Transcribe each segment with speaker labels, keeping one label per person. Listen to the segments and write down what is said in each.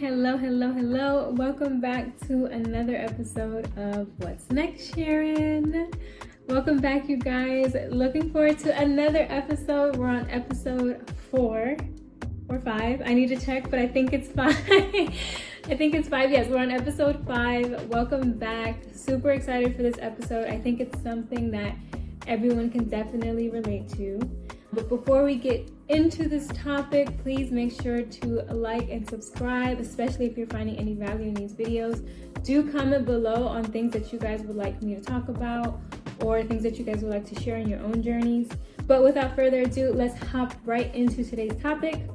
Speaker 1: Hello, hello, hello. Welcome back to another episode of What's Next, Sharon. Welcome back, you guys. Looking forward to another episode. We're on episode 4 or 5. I need to check, but I think it's 5. I think it's 5. Yes, we're on episode 5. Welcome back. Super excited for this episode. I think it's something that everyone can definitely relate to. But before we get into this topic, please make sure to like and subscribe, especially if you're finding any value in these videos. Do comment below on things that you guys would like me to talk about or things that you guys would like to share in your own journeys. But without further ado, let's hop right into today's topic.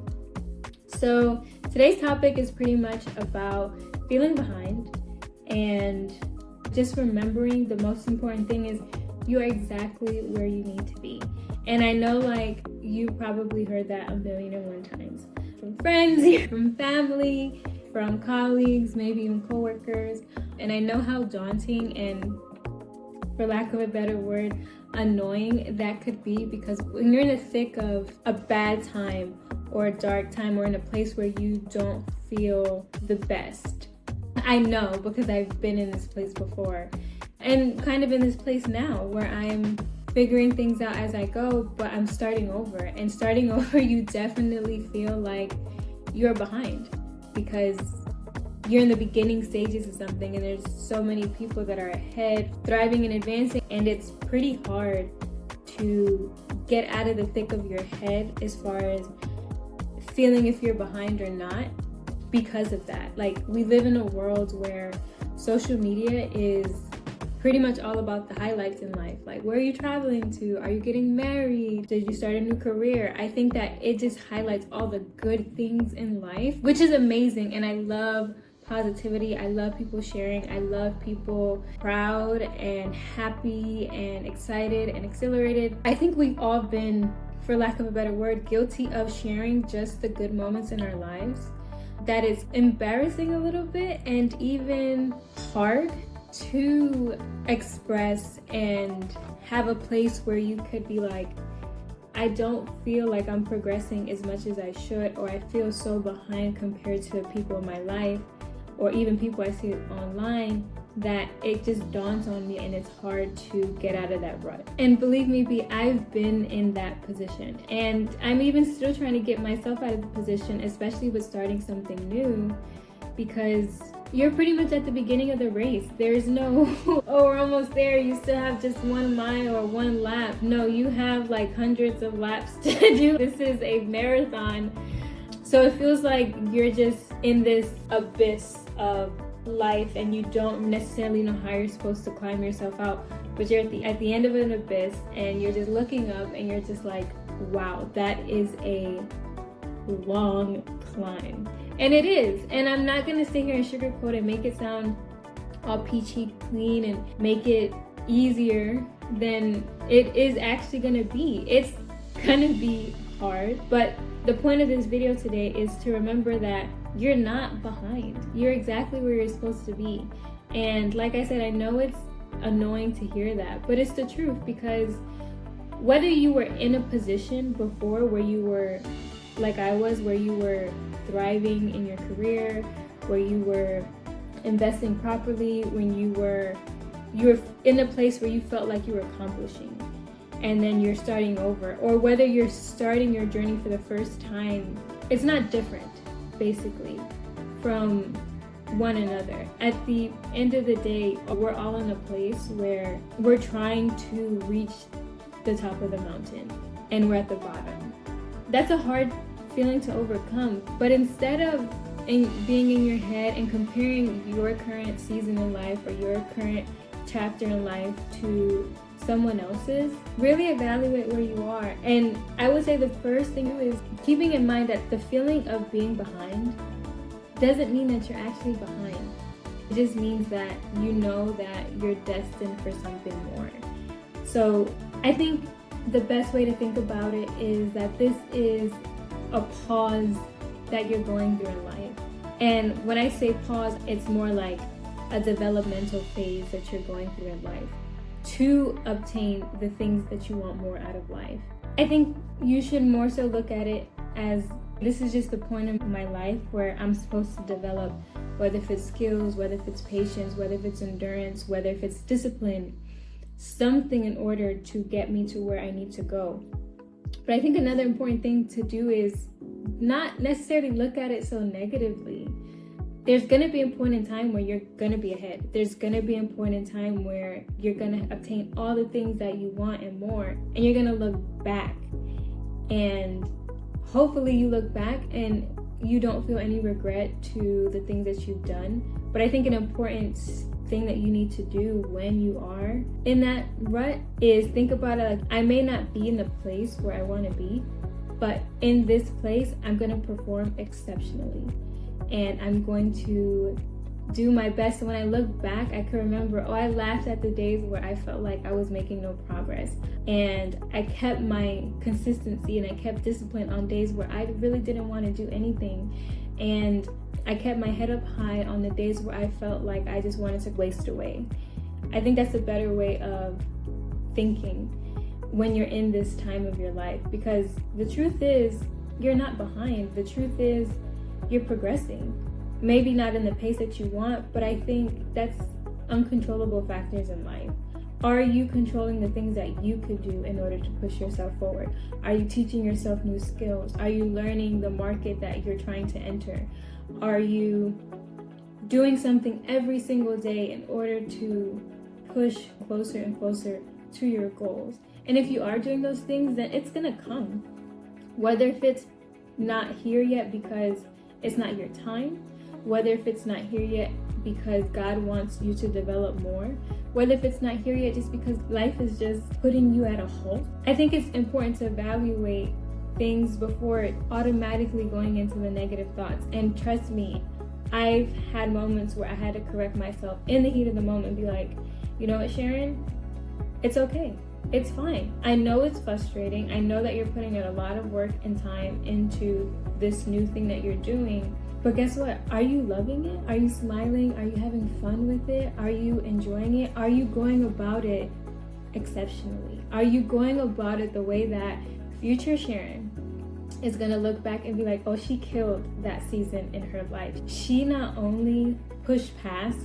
Speaker 1: So today's topic is pretty much about feeling behind and just remembering the most important thing is you are exactly where you need to be. And I know you probably heard that 1,000,001 times from friends, from family, from colleagues, maybe even coworkers. And I know how daunting and, for lack of a better word, annoying that could be, because when you're in the thick of a bad time or a dark time or in a place where you don't feel the best. I know, because I've been in this place before and kind of in this place now where I'm figuring things out as I go, but I'm starting over. And starting over, you definitely feel like you're behind because you're in the beginning stages of something and there's so many people that are ahead, thriving and advancing, and it's pretty hard to get out of the thick of your head as far as feeling if you're behind or not because of that. We live in a world where social media is pretty much all about the highlights in life. Where are you traveling to? Are you getting married? Did you start a new career? I think that it just highlights all the good things in life, which is amazing. And I love positivity. I love people sharing. I love people proud and happy and excited and exhilarated. I think we've all been, for lack of a better word, guilty of sharing just the good moments in our lives. That is embarrassing a little bit and even hard to express and have a place where you could be like, I don't feel like I'm progressing as much as I should, or I feel so behind compared to people in my life or even people I see online, that it just dawns on me and it's hard to get out of that rut. And believe me, I've been in that position and I'm even still trying to get myself out of the position, especially with starting something new, because you're pretty much at the beginning of the race. There's no, oh, we're almost there, you still have just 1 mile or 1 lap. No, you have hundreds of laps to do. This is a marathon. So it feels like you're just in this abyss of life and you don't necessarily know how you're supposed to climb yourself out, but you're at the end of an abyss and you're just looking up and you're just like, wow, that is a long climb. And it is. And I'm not going to sit here and sugarcoat and make it sound all peachy clean and make it easier than it is actually going to be. It's going to be hard. But the point of this video today is to remember that you're not behind. You're exactly where you're supposed to be. And like I said, I know it's annoying to hear that, but it's the truth, because whether you were in a position before where you were like I was, where you were thriving in your career, where you were investing properly, when you were in a place where you felt like you were accomplishing, and then you're starting over, or whether you're starting your journey for the first time, it's not different basically from one another. At the end of the day, we're all in a place where we're trying to reach the top of the mountain and we're at the bottom. That's a hard feeling to overcome, but instead of being in your head and comparing your current season in life or your current chapter in life to someone else's, really evaluate where you are. And I would say the first thing is keeping in mind that the feeling of being behind doesn't mean that you're actually behind. It just means that you know that you're destined for something more. So I think the best way to think about it is that this is a pause that you're going through in life. And when I say pause, it's more like a developmental phase that you're going through in life to obtain the things that you want more out of life. I think you should more so look at it as This is just the point in my life where I'm supposed to develop, whether if it's skills, whether if it's patience, whether if it's endurance, whether if it's discipline, something in order to get me to where I need to go. But I think another important thing to do is not necessarily look at it so negatively. There's going to be a point in time where you're going to be ahead. There's going to be a point in time where you're going to obtain all the things that you want and more. And you're going to look back. And hopefully you look back and you don't feel any regret to the things that you've done. But I think an important thing that you need to do when you are in that rut is think about it like, I may not be in the place where I want to be, but in this place, I'm going to perform exceptionally. And I'm going to do my best. And when I look back, I can remember, I laughed at the days where I felt like I was making no progress. And I kept my consistency and I kept discipline on days where I really didn't want to do anything. And I kept my head up high on the days where I felt like I just wanted to waste away. I think that's a better way of thinking when you're in this time of your life, because the truth is you're not behind. The truth is you're progressing. Maybe not in the pace that you want, but I think that's uncontrollable factors in life. Are you controlling the things that you could do in order to push yourself forward? Are you teaching yourself new skills? Are you learning the market that you're trying to enter? Are you doing something every single day in order to push closer and closer to your goals? And if you are doing those things, then it's gonna come. Whether if it's not here yet because it's not your time, whether if it's not here yet because God wants you to develop more, whether if it's not here yet just because life is just putting you at a halt. I think it's important to evaluate things before automatically going into the negative thoughts. And trust me, I've had moments where I had to correct myself in the heat of the moment and be like, you know what, Sharon, it's okay. It's fine. I know it's frustrating. I know that you're putting in a lot of work and time into this new thing that you're doing. But guess what? Are you loving it? Are you smiling? Are you having fun with it? Are you enjoying it? Are you going about it exceptionally? Are you going about it the way that future Sharon is going to look back and be like, oh, she killed that season in her life. She not only pushed past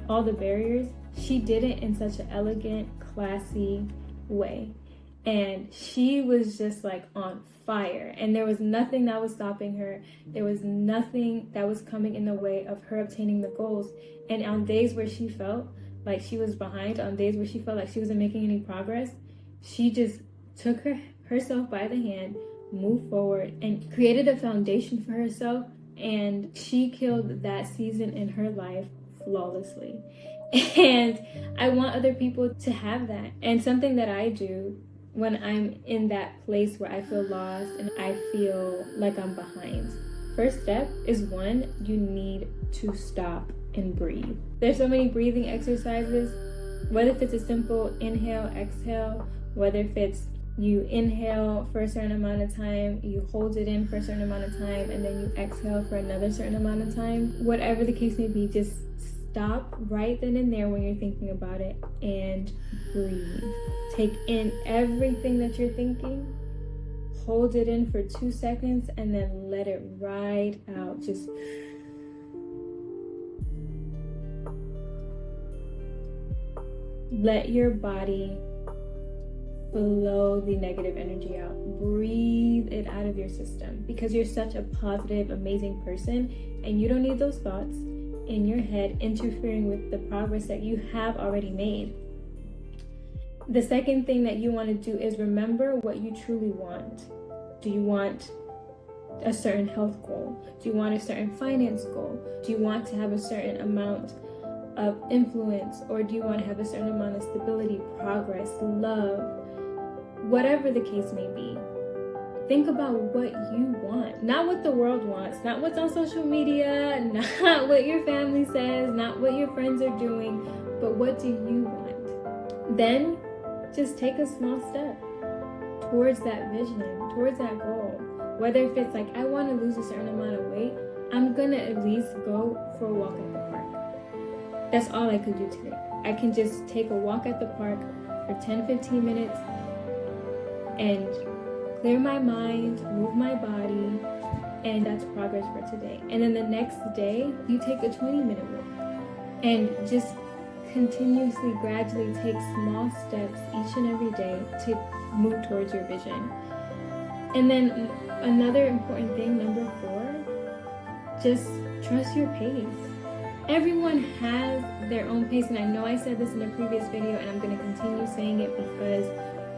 Speaker 1: all the barriers, she did it in such an elegant, classy way. And she was just like on fire, and there was nothing that was stopping her. There was nothing that was coming in the way of her obtaining the goals. And on days where she felt like she was behind, on days where she felt like she wasn't making any progress, she just took herself by the hand, moved forward, and created a foundation for herself. And she killed that season in her life flawlessly. And I want other people to have that. And something that I do when I'm in that place where I feel lost and I feel like I'm behind. First step is one, you need to stop and breathe. There's so many breathing exercises, whether if it's a simple inhale, exhale, whether if it's you inhale for a certain amount of time, you hold it in for a certain amount of time, and then you exhale for another certain amount of time. Whatever the case may be, just stop right then and there when you're thinking about it and breathe. Take in everything that you're thinking, hold it in for 2 seconds, and then let it ride out. Just let your body flow the negative energy out. Breathe it out of your system, because you're such a positive, amazing person, and you don't need those thoughts in your head interfering with the progress that you have already made. The second thing that you want to do is remember what you truly want. Do you want a certain health goal? Do you want a certain finance goal? Do you want to have a certain amount of influence? Or do you want to have a certain amount of stability, progress, love? Whatever the case may be, think about what you want, not what the world wants, not what's on social media, not what your family says, not what your friends are doing, but what do you want? Then just take a small step towards that vision, towards that goal. Whether if it's like, I want to lose a certain amount of weight, I'm gonna at least go for a walk at the park. That's all I could do today. I can just take a walk at the park for 10-15 minutes and clear my mind, move my body, and that's progress for today. And then the next day, you take a 20-minute walk and just continuously, gradually take small steps each and every day to move towards your vision. And then another important thing, number 4, just trust your pace. Everyone has their own pace, and I know I said this in a previous video, and I'm going to continue saying it because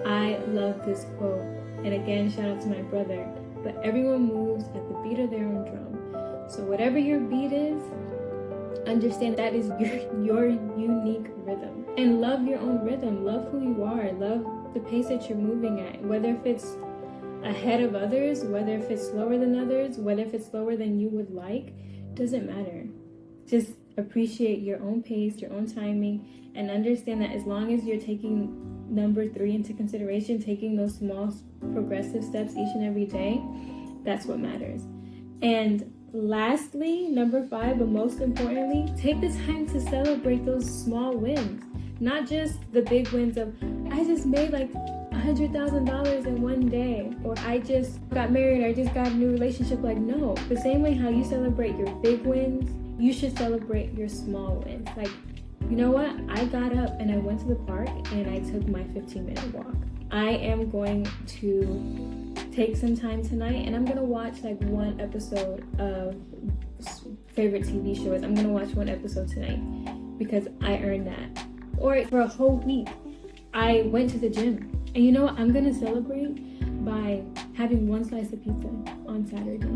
Speaker 1: I love this quote. And again, shout out to my brother. But everyone moves at the beat of their own drum. So whatever your beat is, understand that is your unique rhythm. And love your own rhythm. Love who you are. Love the pace that you're moving at. Whether if it's ahead of others, whether if it's slower than others, whether if it's slower than you would like, doesn't matter. Just appreciate your own pace, your own timing, and understand that as long as you're taking number 3 into consideration, taking those small progressive steps each and every day, that's what matters. And lastly, number 5, but most importantly, take the time to celebrate those small wins. Not just the big wins of, I just made like $100,000 in one day, or I just got married, or I just got a new relationship. Like, no, the same way how you celebrate your big wins, you should celebrate your small wins. Like, you know what? I got up and I went to the park and I took my 15-minute walk. I am going to take some time tonight and I'm going to watch like one episode of favorite TV shows. I'm going to watch one episode tonight because I earned that. Or for a whole week, I went to the gym. And you know what? I'm going to celebrate by having one slice of pizza on Saturday.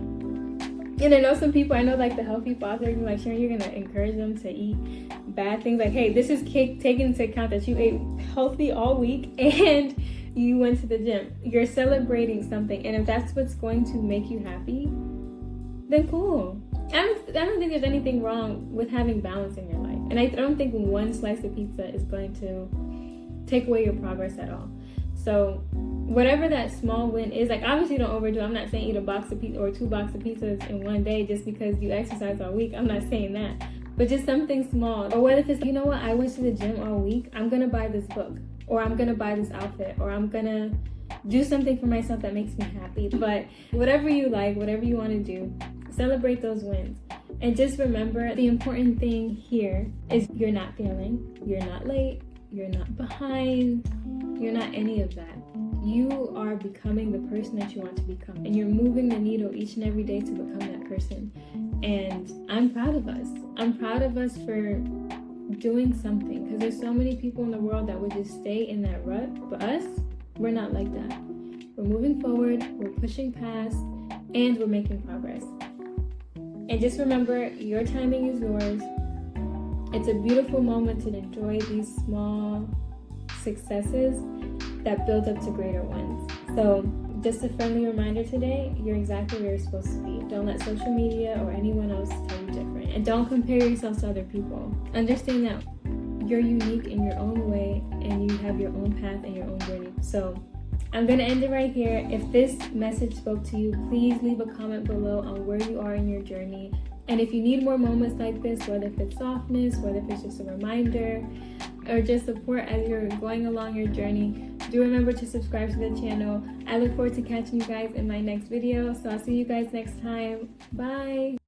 Speaker 1: And I know some people, I know like the healthy thoughts are like, Sharon, you're gonna encourage them to eat bad things. Like, hey, this is taken into account that you ate healthy all week and you went to the gym. You're celebrating something, and if that's what's going to make you happy, then cool. I don't think there's anything wrong with having balance in your life, and I don't think one slice of pizza is going to take away your progress at all. So whatever that small win is, like, obviously don't overdo it. I'm not saying eat a box of pizza or 2 boxes of pizzas in one day just because you exercise all week. I'm not saying that. But just something small. Or whether if it's, you know what, I went to the gym all week, I'm going to buy this book. Or I'm going to buy this outfit. Or I'm going to do something for myself that makes me happy. But whatever you like, whatever you want to do, celebrate those wins. And just remember, the important thing here is you're not failing. You're not late. You're not behind. You're not any of that. You are becoming the person that you want to become. And you're moving the needle each and every day to become that person. And I'm proud of us. I'm proud of us for doing something. Because there's so many people in the world that would just stay in that rut. But us, we're not like that. We're moving forward. We're pushing past. And we're making progress. And just remember, your timing is yours. It's a beautiful moment to enjoy these small successes that build up to greater ones. So just a friendly reminder today, you're exactly where you're supposed to be. Don't let social media or anyone else tell you different. And don't compare yourself to other people. Understand that you're unique in your own way and you have your own path and your own journey. So I'm going to end it right here. If this message spoke to you, please leave a comment below on where you are in your journey. And if you need more moments like this, whether if it's softness, whether if it's just a reminder, or just support as you're going along your journey, do remember to subscribe to the channel. I look forward to catching you guys in my next video. So I'll see you guys next time. Bye.